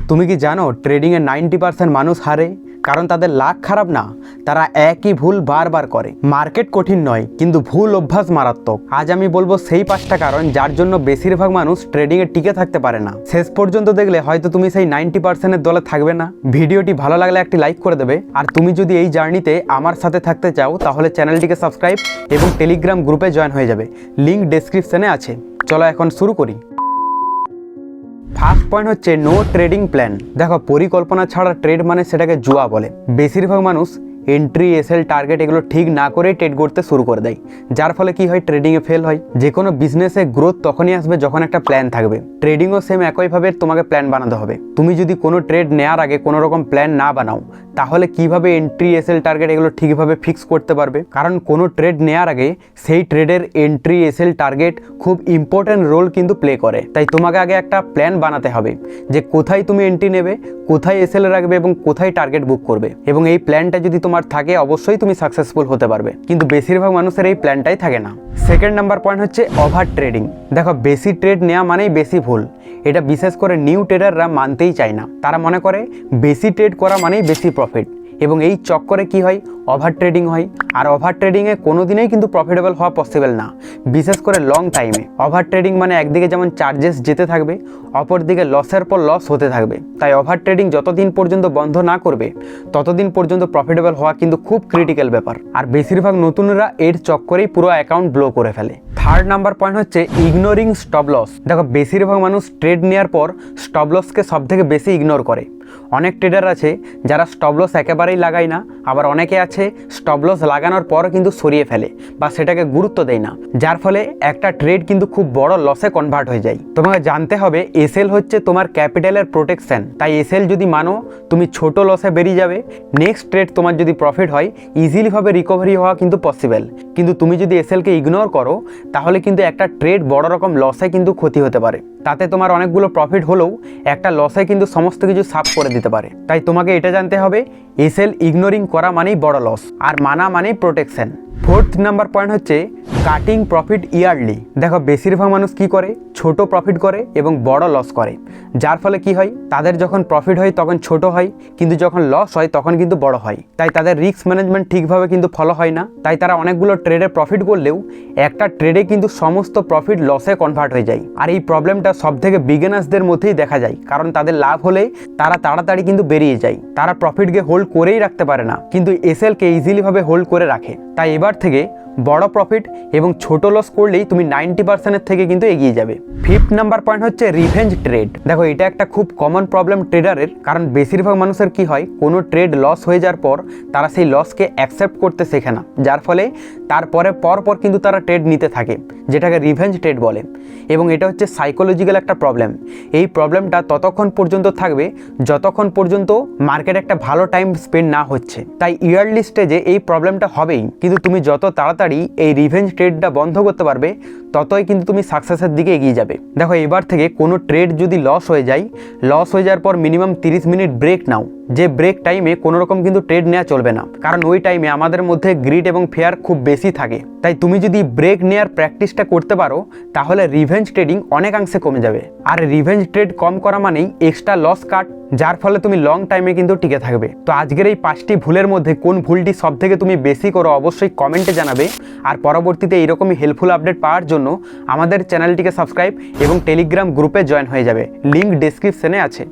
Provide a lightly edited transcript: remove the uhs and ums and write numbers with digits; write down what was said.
তুমি কি জানো ট্রেডিংয়ে 90% মানুষ হারে কারণ তাদের লাক খারাপ না, তারা একই ভুল বারবার করে। মার্কেট কঠিন নয়, কিন্তু ভুল অভ্যাস মারাত্মক। আজ আমি বলবো সেই 5টা কারণ যার জন্য বেশিরভাগ মানুষ ট্রেডিংয়ে টিকে থাকতে পারে না। শেষ পর্যন্ত দেখলে হয়তো তুমি সেই 90%-এর দলে থাকবে না। ভিডিওটি ভালো লাগলে একটি লাইক করে দেবে। আর তুমি যদি এই জার্নিতে আমার সাথে থাকতে চাও তাহলে চ্যানেলটিকে সাবস্ক্রাইব এবং টেলিগ্রাম গ্রুপে জয়েন হয়ে যাবে, লিঙ্ক ডেসক্রিপশনে আছে। চলো এখন শুরু করি। ফার্স্ট পয়েন্ট হচ্ছে নো ট্রেডিং প্ল্যান। দেখো, পরিকল্পনা ছাড়া ট্রেড মানে সেটাকে জুয়া বলে। বেশিরভাগ মানুষ এন্ট্রি, এসএল, টার্গেট এগুলো ঠিক না করেই ট্রেড করতে শুরু করে দেয়, যার ফলে কি হয়, ট্রেডিংয়ে ফেল হয়। যে কোনো বিজনেসে গ্রোথ তখনই আসবে যখন একটা প্ল্যান থাকবে। ট্রেডিংও সেম একইভাবে তোমাকে প্ল্যান বানাতে হবে। তুমি যদি কোনো ট্রেড নেওয়ার আগে কোনো রকম প্ল্যান না বানাও তাহলে কিভাবে এন্ট্রি, এসএল, টার্গেট এগুলো ঠিকভাবে ফিক্স করতে পারবে? কারণ কোনো ট্রেড নেওয়ার আগে সেই ট্রেডের এন্ট্রি, এসএল, টার্গেট খুব ইম্পর্টেন্ট রোল কিন্তু প্লে করে। তাই তোমাকে আগে একটা প্ল্যান বানাতে হবে যে কোথায় তুমি এন্ট্রি নেবে, কোথায় এসএল রাখবে এবং কোথায় টার্গেট বুক করবে। এবং এই প্ল্যানটা যদি তোমার থাকে অবশ্যই তুমি সাকসেসফুল হতে পারবে, কিন্তু বেশিরভাগ মানুষের এই প্ল্যানটাই থাকে না। সেকেন্ড নাম্বার পয়েন্ট হচ্ছে ওভার ট্রেডিং। দেখো, বেশি ট্রেড নেওয়া মানেই বেশি ভুল। এটা বিশেষ করে নিউ ট্রেডাররা মানতেই চায় না। তারা মনে করে বেশি ট্রেড করা মানেই বেশি প্রফিট, এবং এই চক্করে কি হয়, ওভার ট্রেডিং হয়। আর ওভার ট্রেডিংয়ে কোনোদিনই কিন্তু প্রফিটেবল হওয়া পসিবল না, বিশেষ করে লং টাইমে। ওভার ট্রেডিং মানে একদিকে যেমন চার্জেস যেতে থাকবে, অপরদিকে লসের পর লস হতে থাকবে। তাই ওভার ট্রেডিং যতদিন পর্যন্ত বন্ধ না করবে ততদিন পর্যন্ত প্রফিটেবল হওয়া কিন্তু খুব ক্রিটিক্যাল ব্যাপার। আর বেশিরভাগ নতুনরা এর চক্করেই পুরো অ্যাকাউন্ট ব্লো করে ফেলে। থার্ড নাম্বার পয়েন্ট হচ্ছে ইগনোরিং স্টপ লস। দেখো, বেশিরভাগ মানুষ ট্রেড নেওয়ার পর স্টপ লসকে সবথেকে বেশি ইগনোর করে। অনেক ট্রেডার আছে যারা স্টপ লস একেবারেই লাগায় না, আবার অনেকে আছে স্টপ লস লাগানোর পর কিন্তু সরিয়ে ফেলে বা সেটাকে গুরুত্ব দেয় না, যার ফলে একটা ট্রেড কিন্তু খুব বড় লসে কনভার্ট হয়ে যায়। তোমাকে জানতে হবে এসএল হচ্ছে তোমার ক্যাপিটালের প্রোটেকশন। তাই এসএল যদি মানো তুমি ছোট লসে বেরিয়ে যাবে, নেক্সট ট্রেড তোমার যদি প্রফিট হয় ইজিলিভাবে রিকভারি হওয়া কিন্তু পসিবল। কিন্তু তুমি যদি এসএলকে ইগনোর করো তাহলে কিন্তু একটা ট্রেড বড় রকম লসে কিন্তু ক্ষতি হতে পারে। তাতে তোমার অনেকগুলো প্রফিট হলেও একটা লসে কিন্তু সমস্ত কিছু সাফ করে দিতে পারে। তাই তোমাকে এটা জানতে হবে এসএল ইগনোরিং করা মানেই বড় লস, আর মানা মানেই প্রোটেকশন। ফোর্থ নাম্বার পয়েন্ট হচ্ছে কাটিং প্রফিট ইয়ারলি। দেখো, বেশিরভাগ মানুষ কি করে, ছোট প্রফিট করে এবং বড় লস করে, যার ফলে কি হয়, তাদের যখন প্রফিট হয় তখন ছোট হয়, কিন্তু যখন লস হয় তখন কিন্তু বড় হয়। তাই তাদের রিস্ক ম্যানেজমেন্ট ঠিকভাবে কিন্তু ফলো হয় না। তাই তারা অনেকগুলো ট্রেডে প্রফিট করলেও একটা ট্রেডে কিন্তু সমস্ত প্রফিট লসে কনভার্ট হয়ে যায়। আর এই প্রবলেমটা সবথেকে বিগিনার্সদের মধ্যেই দেখা যায়, কারণ তাদের লাভ হলে তারা তাড়াতাড়ি কিন্তু বেরিয়ে যায়। তারা প্রফিটকে হোল্ড করেই রাখতে পারে না, কিন্তু এসএলকে ইজিলিভাবে হোল্ড করে রাখে। তাই এবার থেকে বড় প্রফিট এবং ছোট লস করলেই তুমি 90%-এর থেকে কিন্তু এগিয়ে যাবে। ফিফথ নাম্বার পয়েন্ট হচ্ছে রিভেঞ্জ ট্রেড। দেখো, এটা একটা খুব কমন প্রবলেম ট্রেডারের, কারণ বেশিরভাগ মানুষের কি হয়, কোনো ট্রেড লস হয়ে যাওয়ার পর তারা সেই লসকে অ্যাকসেপ্ট করতে শেখে না, যার ফলে তারপরে পরপর কিন্তু তারা ট্রেড নিতে থাকে, যেটাকে রিভেঞ্জ ট্রেড বলে। এবং এটা হচ্ছে সাইকোলজিক্যাল একটা প্রবলেম। এই প্রবলেমটা ততক্ষণ পর্যন্ত থাকবে যতক্ষণ পর্যন্ত মার্কেট একটা ভালো টাইম স্পেন্ড না হচ্ছে। তাই ইয়ারলি স্টেজে এই প্রবলেমটা হবেই, কিন্তু তুমি যত তাড়াতাড়ি এই রিভেঞ্জ ট্রেডটা বন্ধ করতে পারবে ততই কিন্তু তুমি সাকসেসের দিকে এগিয়ে যাবে। দেখো, এবার থেকে কোনো ট্রেড যদি লস হয়ে যাওয়ার পর মিনিমাম 30 মিনিট ব্রেক নাও। যে ব্রেক টাইমে কোনো রকম কিন্তু ট্রেড নেওয়া চলবে না, কারণ ওই টাইমে আমাদের মধ্যে গ্রিড এবং ফেয়ার খুব বেশি থাকে। তাই তুমি যদি ব্রেক নেওয়ার প্র্যাকটিসটা করতে পারো তাহলে রিভেঞ্জ ট্রেডিং অনেকাংশে কমে যাবে। আর রিভেঞ্জ ট্রেড কম করা মানেই এক্সট্রা লস কাট, যার ফলে তুমি লং টাইমে কিন্তু টিকে থাকবে। তো আজকের এই 5টি ভুলের মধ্যে কোন ভুলটি সবথেকে তুমি বেশি করো অবশ্যই কমেন্টে জানাবে। আর পরবর্তীতে এইরকমই হেল্পফুল আপডেট পাওয়ার জন্য আমাদের চ্যানেলটিকে সাবস্ক্রাইব এবং টেলিগ্রাম গ্রুপে জয়েন হয়ে যাবে, লিঙ্ক ডেসক্রিপশনে আছে।